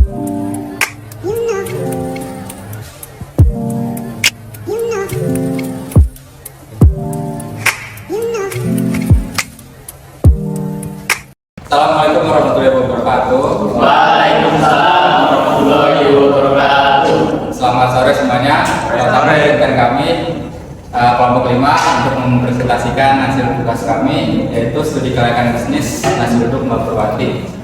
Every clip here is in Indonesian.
Assalamualaikum warahmatullahi wabarakatuh. Waalaikumsalam warahmatullahi wabarakatuh. Selamat sore semuanya. Pertama izinkan kami kelompok 5 untuk mempresentasikan hasil tugas kami, yaitu studi kelayakan bisnis nasi uduk Mbak Purwanti.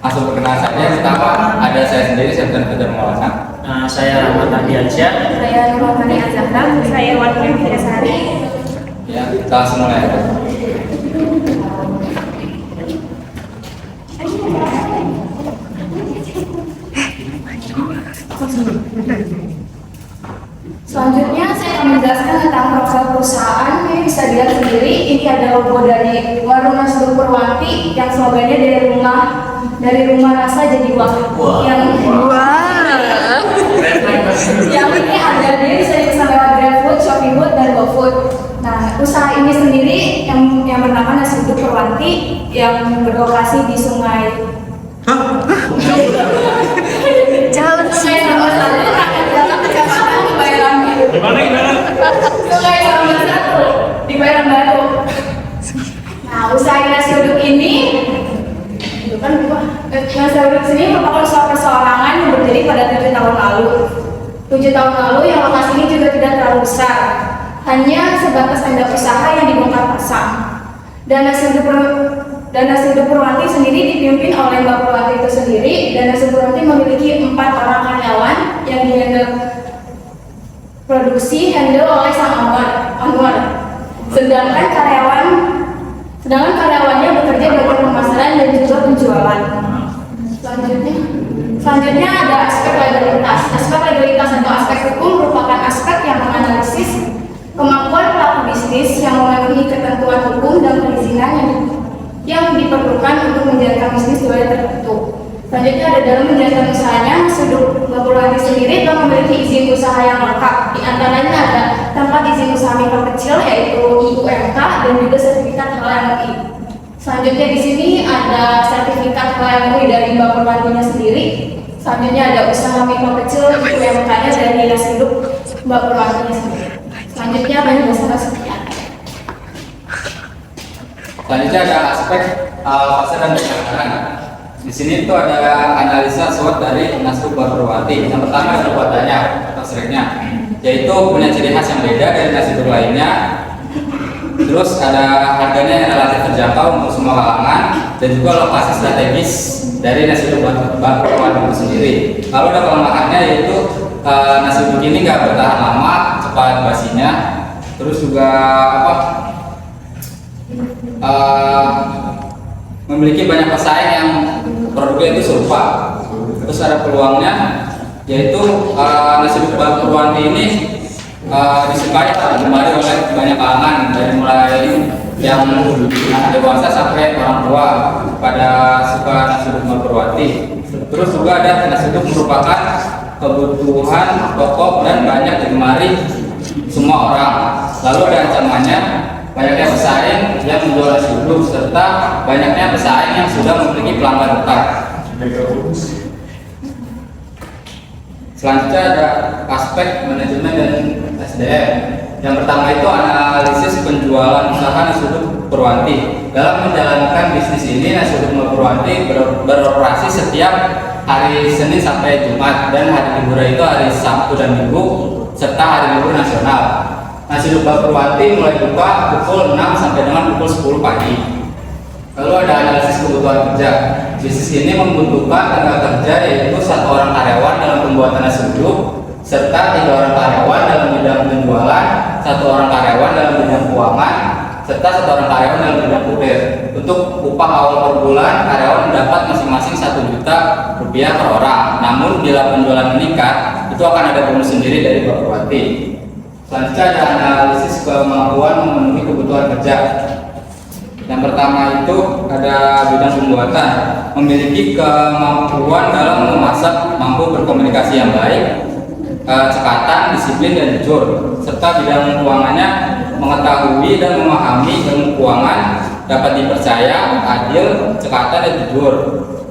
Langsung perkenalan saja. Pertama ada saya sendiri, saya Fajar Maulana. Saya Rahmat Ardiansyah. Saya Nurulani Azahra. Saya Wati Fitrasari. Ya, kita langsung mulai. Selanjutnya saya akan menjelaskan tentang profil perusahaan. Ini bisa dilihat sendiri. Ini ada logo dari Warung Nasi Uduk Purwanti yang slogannya dari rumah rasa jadi uang. Yang ini ada dia bisa lewat GrabFood, ShopeeFood, dan GoFood. Nah, usaha ini sendiri yang bernama Nasi Uduk Purwanti yang berlokasi di Sungai. Jalan Sungai Nomor 1, Rakyat Jalan Kecamatan Kebayoran Baru. Sungai Nomor 1 di Kebayoran Baru. Nah, usaha nasi uduk ini itu kan nasi uduk sini merupakan usaha perseorangan yang berdiri pada 7 tahun lalu. 7 tahun lalu yang lokasinya juga tidak terlalu besar, hanya sebatas tenda usaha yang dibongkar pasang. Dan Nasi Uduk Purwanti sendiri dipimpin oleh Mbak Purwanti itu sendiri, dan Nasi Uduk Purwanti memiliki 4 orang karyawan yang dihandle produksi oleh sang owner. Sedangkan karyawannya bekerja di bagian pemasaran dan juga penjualan. Selanjutnya ada aspek legalitas. Aspek legalitas atau aspek hukum merupakan aspek yang menganalisis kemampuan pelaku bisnis yang memenuhi ketentuan hukum dan perizinan yang diperlukan untuk menjalankan bisnis di wilayah tertentu. Selanjutnya ada dalam menjalankan usahanya, Nasi Uduk Mbak Purwanti sendiri telah memiliki izin usaha yang lengkap. Di antaranya ada tempat izin usaha mikro kecil yaitu IUMK dan juga sertifikat HLMUI. Selanjutnya di sini ada sertifikat HLMUI dari Mbak Purwantinya sendiri. Selanjutnya ada usaha mikro kecil IUMK-nya dari Nasi Uduk Mbak Purwantinya sendiri. Selanjutnya banyak bahasa sekian. Selanjutnya ada aspek pasar dan perdagangan. Di sini tuh ada analisa SWOT dari Nasi Uduk Mbak Purwanti. Yang pertama adalah buatannya atau streknya, yaitu punya ciri khas yang beda dari nasi uduk lainnya. Terus ada harganya yang relatif terjangkau untuk semua kalangan, dan juga lokasi strategis dari Nasi Uduk Mbak Purwanti itu sendiri. Lalu ada kelemahannya, yaitu nasi uduk ini nggak bertahan lama, cepat basinya. Terus juga memiliki banyak pesaing yang produknya itu serupa. Terus ada peluangnya, yaitu Nasi Uduk Mbak Purwanti ini disukai atau digemari oleh banyak kalangan, dari mulai yang dewasa sampai orang tua pada suka Nasi Uduk Mbak Purwanti. Terus juga ada Nasi Uduk merupakan kebutuhan pokok dan banyak digemari semua orang. Lalu ada ancamannya, banyaknya pesaing yang menjual nasi uduk serta banyaknya pesaing yang sudah memiliki pelanggan tetap. Selanjutnya ada aspek manajemen dan SDM. Yang pertama itu analisis penjualan usaha Nasi Uduk Purwanti. Dalam menjalankan bisnis ini, Nasi Uduk Mbak Purwanti beroperasi setiap hari Senin sampai Jumat, dan hari libur itu hari Sabtu dan Minggu serta hari libur nasional. Nasi Uduk Mbak Purwanti mulai buka pukul 6 sampai dengan pukul 10 pagi. Lalu ada analisis kebutuhan kerja. Bisnis ini membutuhkan tenaga kerja, yaitu 1 orang karyawan dalam pembuatan nasi uduk, serta 3 orang karyawan dalam bidang penjualan, 1 orang karyawan dalam bidang keuangan, serta 1 orang karyawan dalam bidang kurir. Untuk upah awal per bulan, karyawan mendapat masing-masing 1 juta rupiah per orang. Namun bila penjualan meningkat, itu akan ada bonus sendiri dari Mbak Purwanti. Selanjutnya ada analisis kemampuan memenuhi kebutuhan kerja. Yang pertama itu ada bidang pembuatan, memiliki kemampuan dalam memasak, mampu berkomunikasi yang baik, cekatan, disiplin dan jujur, serta bidang keuangannya mengetahui dan memahami ilmu keuangan, dapat dipercaya, adil, cekatan dan jujur.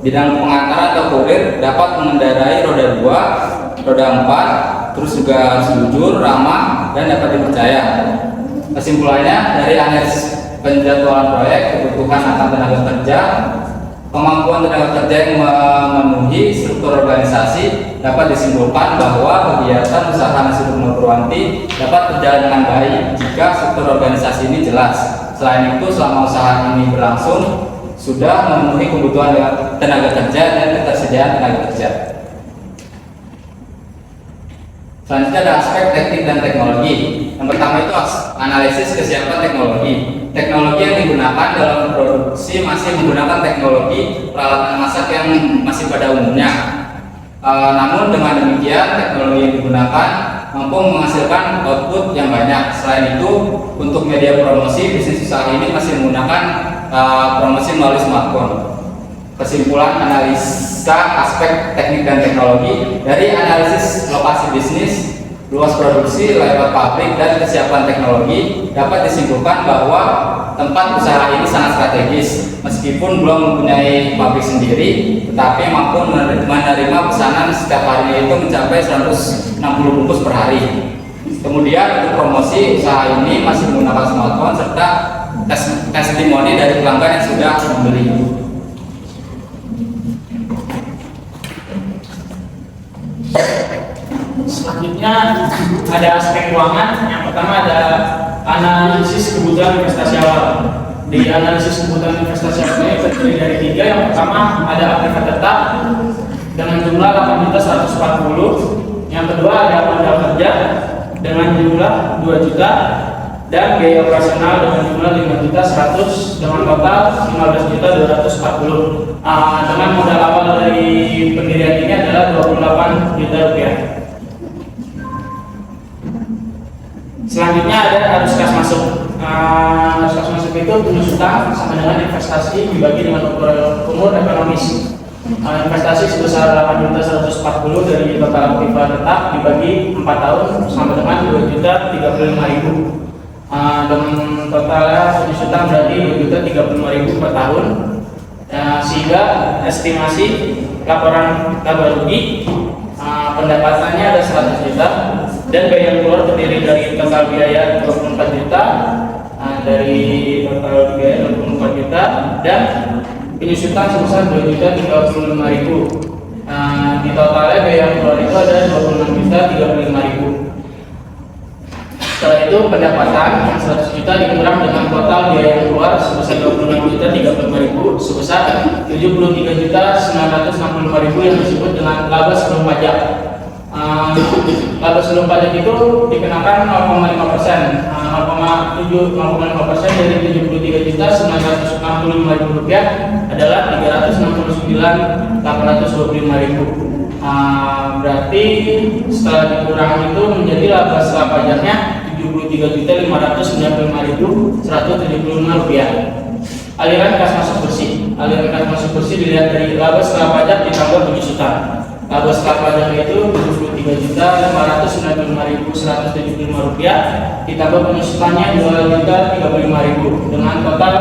bidang pengantar atau kurir dapat mengendarai roda 2, roda 4, terus juga jujur, ramah, dan dapat dipercaya. Kesimpulannya, dari analisis penjadwalan proyek, kebutuhan akan tenaga kerja, kemampuan tenaga kerja yang memenuhi struktur organisasi, dapat disimpulkan bahwa kegiatan usaha nasi uduk Purwanti dapat berjalan dengan baik jika struktur organisasi ini jelas. Selain itu, selama usaha ini berlangsung, sudah memenuhi kebutuhan tenaga kerja dan ketersediaan tenaga kerja. Selanjutnya ada aspek teknik dan teknologi. Yang pertama itu analisis kesiapan teknologi. Teknologi yang digunakan dalam produksi masih menggunakan teknologi peralatan masak yang masih pada umumnya. Namun dengan demikian teknologi yang digunakan mampu menghasilkan output yang banyak. Selain itu, untuk media promosi, bisnis usaha ini masih menggunakan promosi melalui smartphone. Kesimpulan analisa aspek teknik dan teknologi dari analisis lokasi bisnis, luas produksi, lebar pabrik, dan kesiapan teknologi dapat disimpulkan bahwa tempat usaha ini sangat strategis. Meskipun belum mempunyai pabrik sendiri, tetapi mampu menerima pesanan setiap harinya itu mencapai 160 bungkus per hari. Kemudian untuk promosi, usaha ini masih menggunakan smartphone serta testimoni dari pelanggan yang sudah membeli. Selanjutnya ada aspek keuangan. Yang pertama ada analisis kebutuhan investasi awal. Di analisis kebutuhan investasi awal ini terdiri dari 3. Yang pertama ada aktiva tetap dengan jumlah 8.140. Yang kedua ada modal kerja dengan jumlah 2 juta dan biaya operasional dengan jumlah 5.100 dengan total 15.240. Dengan modal awal dari pendirian ini adalah 28 juta rupiah. Selanjutnya ada arus kas masuk. Arus kas masuk itu penyusutan sama dengan investasi dibagi dengan umur ekonomis. Investasi sebesar 8.140 dari total aktiva tetap dibagi 4 tahun sampai dengan 2.035.000. Dengan totalnya penyusutan berarti 2.035.000 per tahun. Sehingga estimasi laporan laba rugi pendapatannya ada 100 juta dan biaya yang keluar terdiri dari total biaya 24 juta, dari total biaya 24 juta dan penyusutan sebesar 2.035.000. Di totalnya biaya yang keluar itu ada 26.035.000. Setelah itu pendapatan yang 100 juta dikurang dengan total biaya yang keluar sebesar 26.035.000 sebesar 73.965.000 yang disebut dengan laba sebelum pajak. Laba sebelum pajak itu dikenakan 0,5%. 0,5% dari 73.965.000 rupiah adalah 369.825.000. Berarti setelah dikurang itu menjadi laba setelah pajaknya 73.595.175 rupiah. Aliran kas masuk bersih. Aliran kas masuk bersih dilihat dari laba setelah pajak ditambah penyusutan. Laba setelah pajak itu 73.595.175 rupiah ditambah penyusutannya 2.035.000 dengan total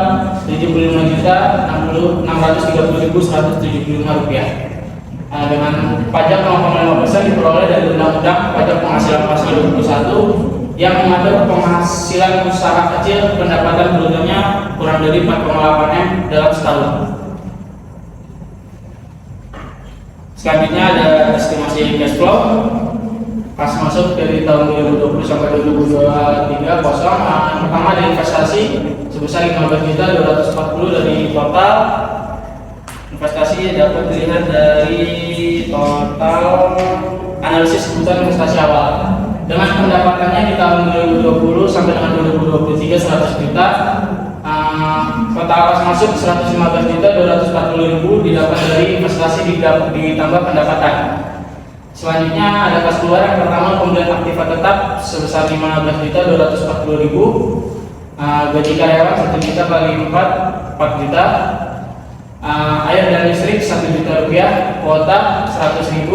75.630.175 rupiah. Dengan pajak 0,5% diperoleh dari Undang-Undang Pajak Penghasilan Pasal 21 yang mengatur penghasilan usaha kecil pendapatan brutonya kurang dari 4,8 M dalam setahun. Selanjutnya ada estimasi cash flow. Kas masuk dari tahun 2020 sampai 2023 kosong. Yang pertama ada investasi sebesar 15.240 dari total investasi dapat dilihat dari total analisis kebutuhan investasi awal. Dengan pendapatannya di tahun 2020 sampai dengan 2023 100 juta, total kas masuk 115.240.000 didapat dari investasi ditambah pendapatan. Selanjutnya ada kas keluar. Yang pertama pembelian aktiva tetap sebesar 15.240.000, gaji karyawan 1 juta kali 4 juta, air dan listrik 1 juta rupiah, kuota 100.000,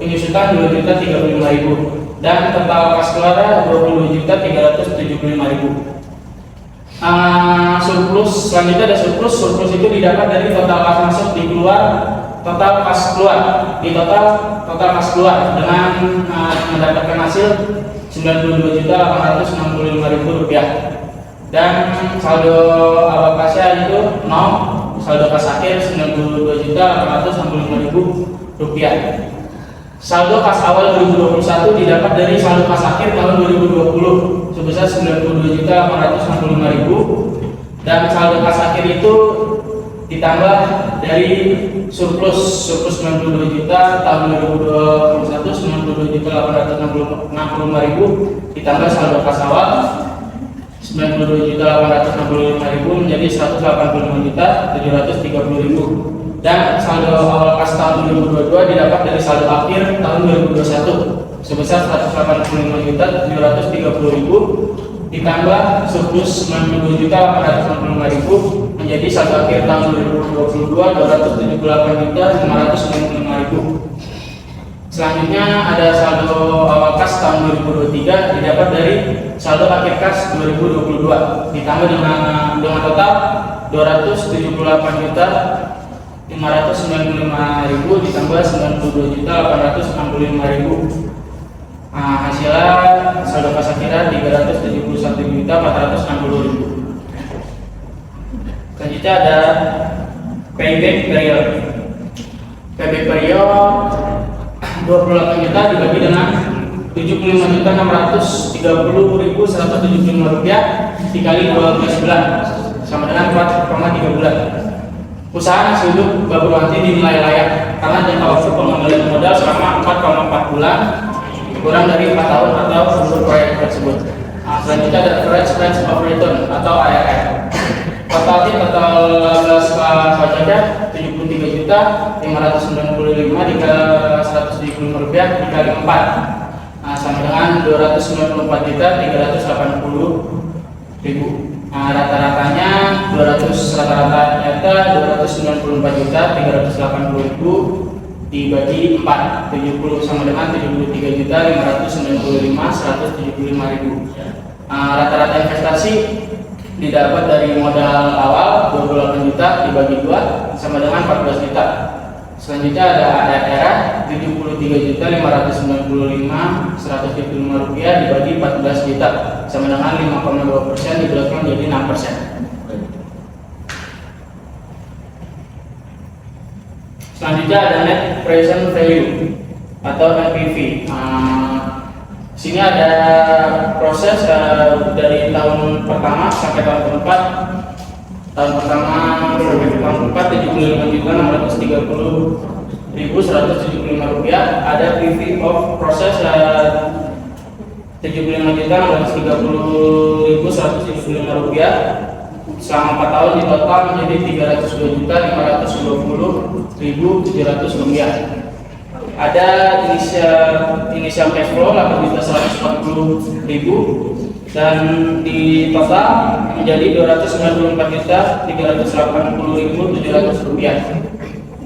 penyusutan 2.035.000 dan total kas keluar 22.375.000. Surplus selanjutnya ada surplus. Surplus itu didapat dari total kas masuk di keluar total kas keluar total kas keluar dengan mendapatkan hasil Rp92.865.000 dan saldo awal kasnya itu 0, saldo kas akhir Rp92.865.000. Saldo kas awal 2021 didapat dari saldo kas akhir tahun 2020 sebesar Rp92.865.000 dan saldo kas akhir itu ditambah dari surplus 92 juta tahun 2021 92.865.000 ditambah saldo kas awal 92.865.000 menjadi 185.730.000 dan saldo awal kas tahun 2022 didapat dari saldo akhir tahun 2021 sebesar 185.730.000 ditambah surplus 92.865.000 menjadi saldo akhir tahun 2022 278.595.000. Selanjutnya ada saldo awal kas tahun 2023 didapat dari saldo akhir kas 2022 ditambah dengan total 278.595.000 ditambah 92.865.000. Hasilnya saldo kas akhiran 371.460.000. Selanjutnya ada payback period. Payback period 28 juta dibagi dengan 75.630.175 rupiah dikali 12 bulan sama dengan 4,3 bulan. Usaha nasi uduk Mbak Purwanti dinilai layak karena jangka waktu pengembalian modal selama 4,4 bulan kurang dari 4 tahun atau umur proyek tersebut. Selanjutnya ada average range of return atau ARR. Total pajaknya 73.595 dikali 175 rupiah dikali 4 sama dengan 294.380.000. Rata-ratanya 294.380.000 dibagi 4 70 sama dengan 73.595.175.000. Rata-rata investasi didapat dari modal awal 28 juta dibagi 2 sama dengan 14 juta. Selanjutnya ada ARR 73.595.175 rupiah dibagi 14 juta sama dengan 5,2% dibulatkan menjadi 6%. Selanjutnya ada net present value atau NPV. Sini ada proses dari tahun pertama sampai tahun keempat. Tahun pertama sampai tahun keempat 75.630.175 rupiah. Ada PV of proses 75.630.175 rupiah. Selama 4 tahun di total menjadi 302.520.700 rupiah. Ada inisial cash flow 8.140.000 dan di total menjadi 294.380.700 rupiah.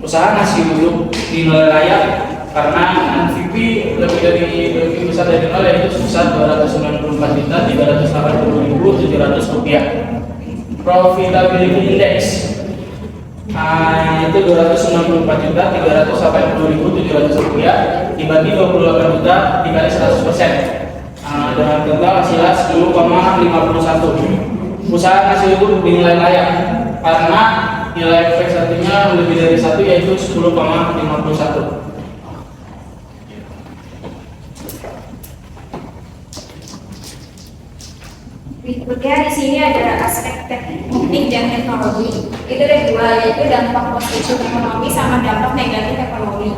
Usaha nasi uduk dinilai layak karena NPV lebih besar dari nol, yaitu sebesar 294.380.700 rupiah. Profitability index itu 294.380.700 rupiah dibagi 28 juta dikali 100%. Dengan total hasilnya 10,51. Usaha nasi uduk dinilai layak karena nilai investasinya lebih dari 1, yaitu 10,51. Berikutnya di sini ada aspek teknik dan teknologi. Itu ada 2, yaitu dampak positif ekonomi sama dampak negatif ekonomi.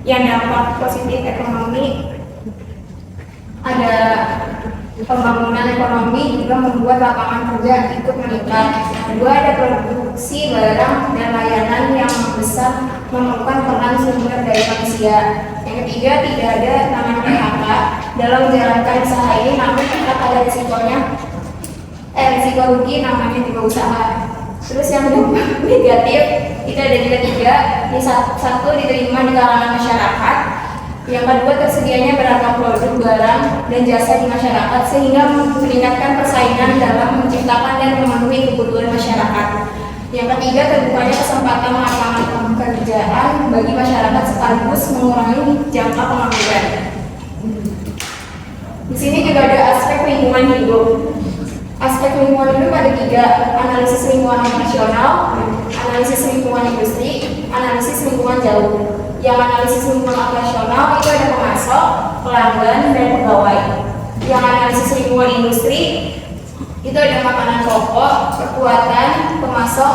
Yang dampak positif ekonomi ada pembangunan ekonomi juga membuat lapangan kerja ikut meningkat. Kedua, ada produksi barang dan layanan yang besar memerlukan peran sumber daya manusia. Yang ketiga, tidak ada namanya PHK dalam menjalankan usaha ini, namun tetap ada risiko rugi namanya juga usaha. Terus yang dampak negatif itu ada juga 3. Yang satu diterima di kalangan masyarakat. Yang kedua, tersedianya beragam produk, barang, dan jasa di masyarakat sehingga meningkatkan persaingan dalam menciptakan dan memenuhi kebutuhan masyarakat. Yang ketiga, terbukanya kesempatan lapangan pekerjaan bagi masyarakat sekaligus mengurangi jangka pengangguran. Di sini juga ada aspek lingkungan hidup. Aspek lingkungan hidup ada 3: analisis lingkungan operasional, analisis lingkungan industri, analisis lingkungan jauh. Yang analisis lingkungan operasional itu ada pemasok, pelanggan, dan pegawai. Yang analisis lingkungan industri itu ada makanan pokok, kekuatan pemasok,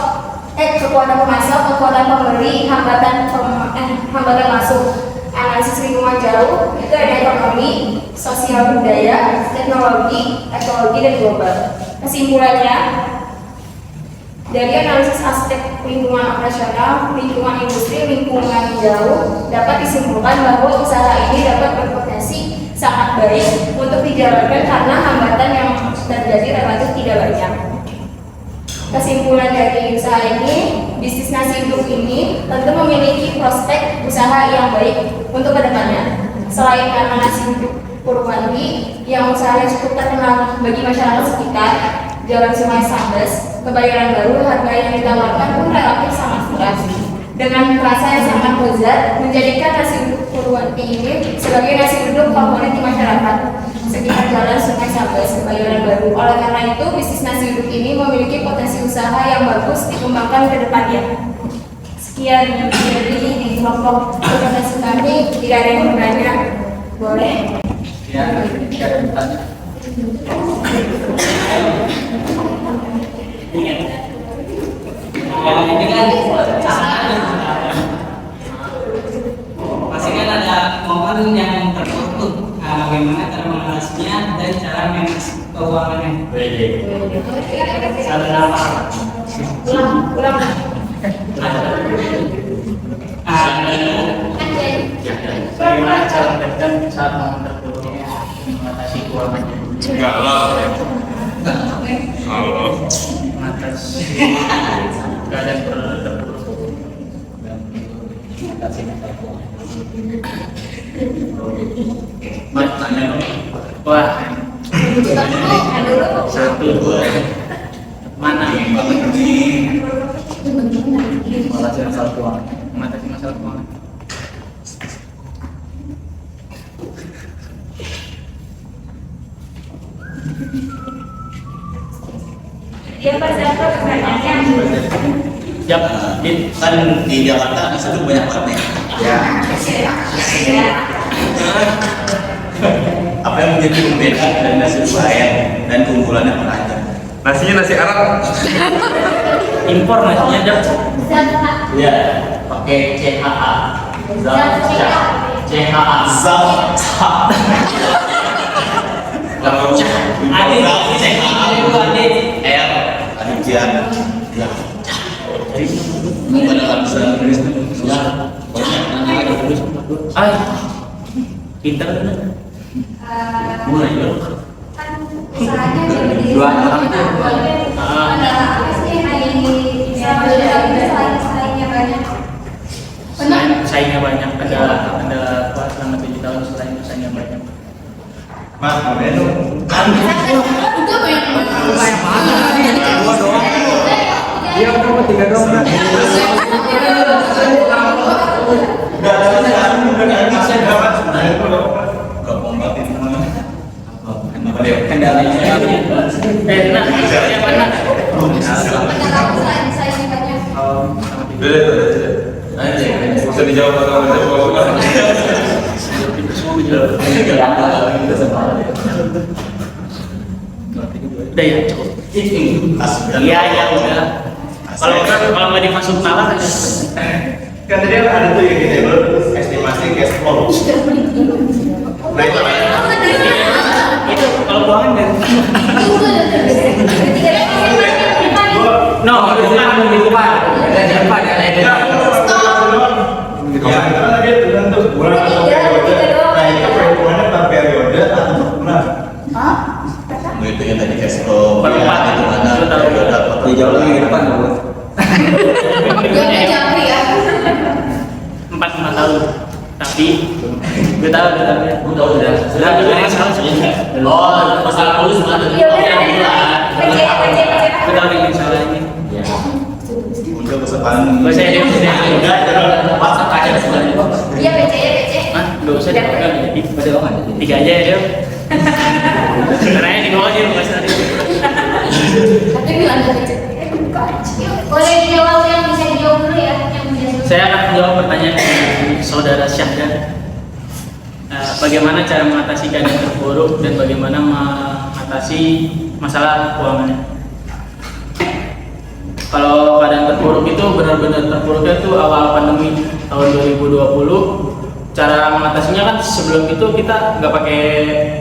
kekuatan pemberi, hambatan masuk. Analisis lingkungan jauh itu ada ekonomi, sosial budaya, teknologi, ekologi, dan global. Kesimpulannya, dari analisis aspek lingkungan operasional, lingkungan industri, lingkungan jauh, dapat disimpulkan bahwa usaha ini dapat berpotensi sangat baik untuk dijalankan karena hambatan yang terjadi relatif tidak banyak. Kesimpulan dari usaha ini, bisnis nasi uduk ini tentu memiliki prospek usaha yang baik untuk kedepannya. Selain karena nasi uduk Purwanti yang usahanya cukup terkenal bagi masyarakat sekitar, Jalan Sungai Sambes, Kebayoran Baru, harga yang ditawarkan pun relatif sangat murah. Dengan rasa yang sangat lezat, menjadikan nasi uduk Purwanti ini sebagai nasi uduk favorit di masyarakat sekitar Jalan Sungai Sambes, Kebayoran Baru. Oleh karena itu, bisnis nasi uduk ini memiliki potensi usaha yang bagus dikembangkan ke depannya. Sekian dari di kelompok presentasi kami. Tidak ada yang bertanya, boleh? Ya, tidak ada bertanya. Ini kan pasti kan ada momen yang tertutup. Bagaimana cara menganalisisnya dan cara manage keuangannya. Satu nama. Ulang. Bagaimana cara mendetekan saat momen terburuk mengatasi keuangannya? Enggak lah. Halo. Mengatasi keadaan terburuk. Mas tanya dong. Wah. Satu, dua. Mana? Mengatasi masalah keuangan. Mengatasi masalah keuangan. Dia presenter pertanyaannya. Siap. Kan di Jakarta itu banyak banget nih. Ya. Apa yang menjadi pembeda dari nasi Bayan dan keunggulan yang menanjak? Nasinya nasi Arab. Impor nasinya Jap. Ya, pakai CHA. CHA. Kalau Adit, R, Adijan. Ya. Padahal bisa ya. Ay, pintar kan? Mulai dulu. Usahanya Dua orang itu. ada apa sih selainnya banyak. Benar. Saingnya banyak. Ada apa selama 7 tahun saingnya banyak. Mas, itu kan Itu banyak banget. Dua doang. Iya, kamu 3 doang. Kendalanya Enak, yang mana? Selainnya banyak. bisa dijawab atau tidak jawab? Udah ya, cukup. Iya, ya udah. Kalau nggak dimasuk nalar aja. Kan tadi ada tuh yang kita estimasi cash flow. Nah itu Itu kalau keuangan kan? No, bukan mingguan. Ada siapa ada ide. ya itu kan dia tergantung bulan atau periode. Nah itu perhitungannya per periode atau per bulan. Hah? Itu yang tadi cash flow. Per bulan. Itu mana periode atau per jauh lagi ke depan dong. Jawabnya jauh ya. 4 tahun. Tapi gue tahu udah. Sudah juga sekarang sebelumnya. Oh, masalah polisi mana? Iya udah. Gue tahu ini salah ini. Udah pesan depan. Gak usah dia Enggak, jangan WhatsApp aja sebenarnya. Iya, PC ya, PC. Hah? Gak usah dipegang jadi. Tiga aja ya dia. Caranya di bawah aja, nggak usah tadi. Tapi bilang ada PC. Boleh dijawab yang bisa dijawab dulu ya, yang bisa dijawab. Saya akan menjawab pertanyaan dari saudara Syahdan. Bagaimana cara mengatasi keadaan terburuk dan bagaimana mengatasi masalah keuangannya? Kalau keadaan terburuk itu benar-benar terburuknya itu awal pandemi tahun 2020. Cara mengatasinya kan sebelum itu kita nggak pakai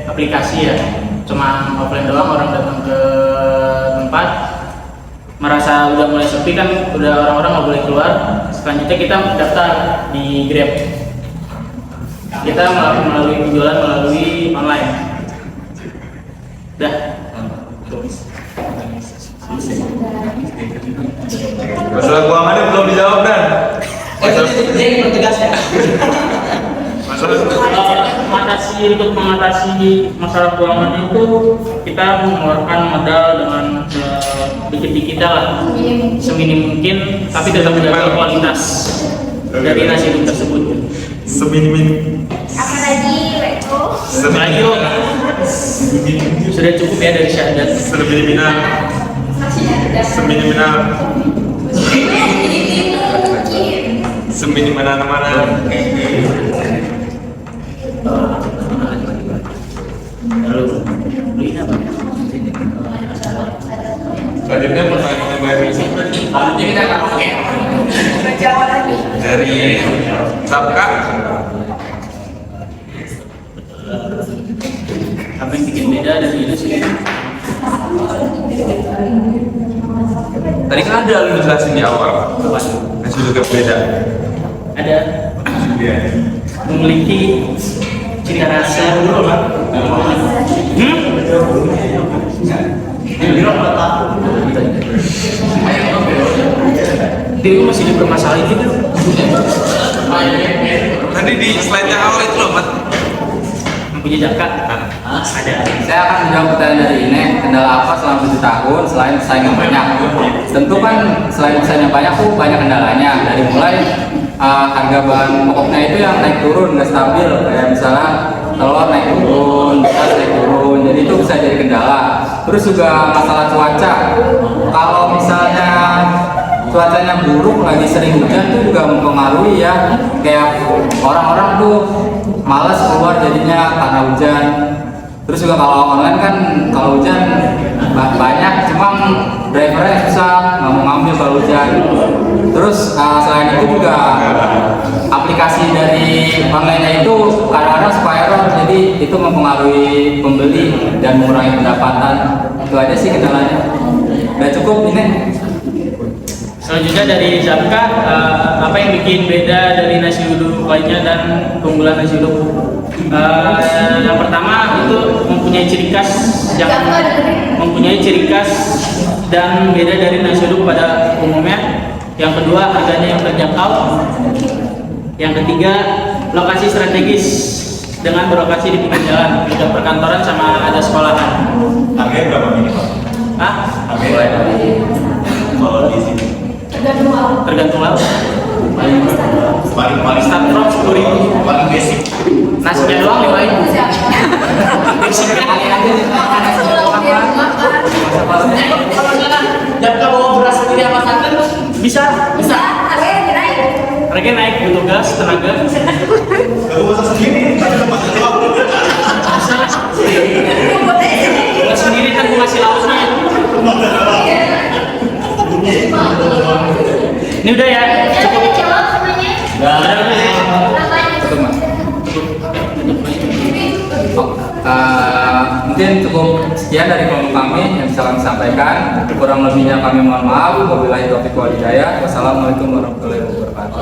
aplikasi ya, cuma offline doang, orang datang ke tempat, merasa udah mulai sepi kan, udah orang-orang nggak boleh keluar. Selanjutnya kita daftar di Grab. Kita melalui penjualan melalui online. Dah. Masalah keuangannya belum dijawab dan. Dia yang bertugas ya. Untuk mengatasi masalah keuangan itu kita mengeluarkan modal dengan dikit-dikit lah, seminim mungkin, tapi tetap menjaga kualitas dari nasi uduk tersebut. Seminim. Apa lagi, Reko? Ayo, sudah cukup ya dari syahadat. Seminimal. Seminimal. Seminimal mana-mana. Lalu beliin apa? Selanjutnya pertanyaan dari Selanjutnya kita akan pakai Jawab lagi. dari Sabka. Apa yang bikin beda dari itu sih? Tadi kan ada lu jelasin di awal. Nasi uduk beda. Ada memiliki cita rasa dulu kan? Dia masih dipermasalahin gitu. Tadi di slide-nya awal itu loh, Mat. Punya jaka? Ada. Saya akan menjawab pertanyaan dari ini. Kendala apa selama 7 tahun selain pesaing yang banyak? Tentu kan selain pesaing yang banyak tuh banyak kendalanya. Dari mulai harga bahan pokoknya itu yang naik turun, nggak stabil. Kayak misalnya telur naik turun, beras naik turun. Jadi itu bisa jadi kendala. Terus juga masalah cuaca. Kalau misalnya cuacanya buruk, lagi sering hujan tuh juga mempengaruhi ya. Kayak orang-orang tuh malas keluar jadinya karena hujan. Terus juga kalau online kan kalau hujan banyak, cuma drivernya susah, nggak mau ngambil kalau hujan. Terus selain itu juga aplikasi dari online itu kadang-kadang suka error, jadi itu mempengaruhi pembeli dan mengurangi pendapatan. Itu aja sih kendalanya. Udah cukup ini. Selanjutnya dari Zabka, apa yang bikin beda dari nasi uduk lainnya dan keunggulan nasi uduk? Yang pertama itu mempunyai ciri khas dan beda dari nasi uduk pada umumnya. Yang kedua, harganya yang terjangkau. Yang ketiga, lokasi strategis dengan berlokasi di pinggir jalan, dekat perkantoran sama ada sekolahan. Harganya berapa minimal? Hah? Harganya kalau di sini Tergantung lauk. paling Start from 10.000. paling basic. Nasinya doang 5.000. Basicnya kali aja nih. Dan kalau beras sendiri apa santan? Bisa. Harganya naik, butuh gas, tenaga. Aku masak sendiri, tapi tempat doang. Bisa. Buat sendiri kan gue ngasih lauknya. Ini udah ya, cukup. Cukup, Mas. Mungkin cukup sekian dari kelompok kami yang bisa kami sampaikan. Kurang lebihnya kami mohon maaf. Wabillahi taufiq wal hidayah. Wassalamualaikum warahmatullahi wabarakatuh.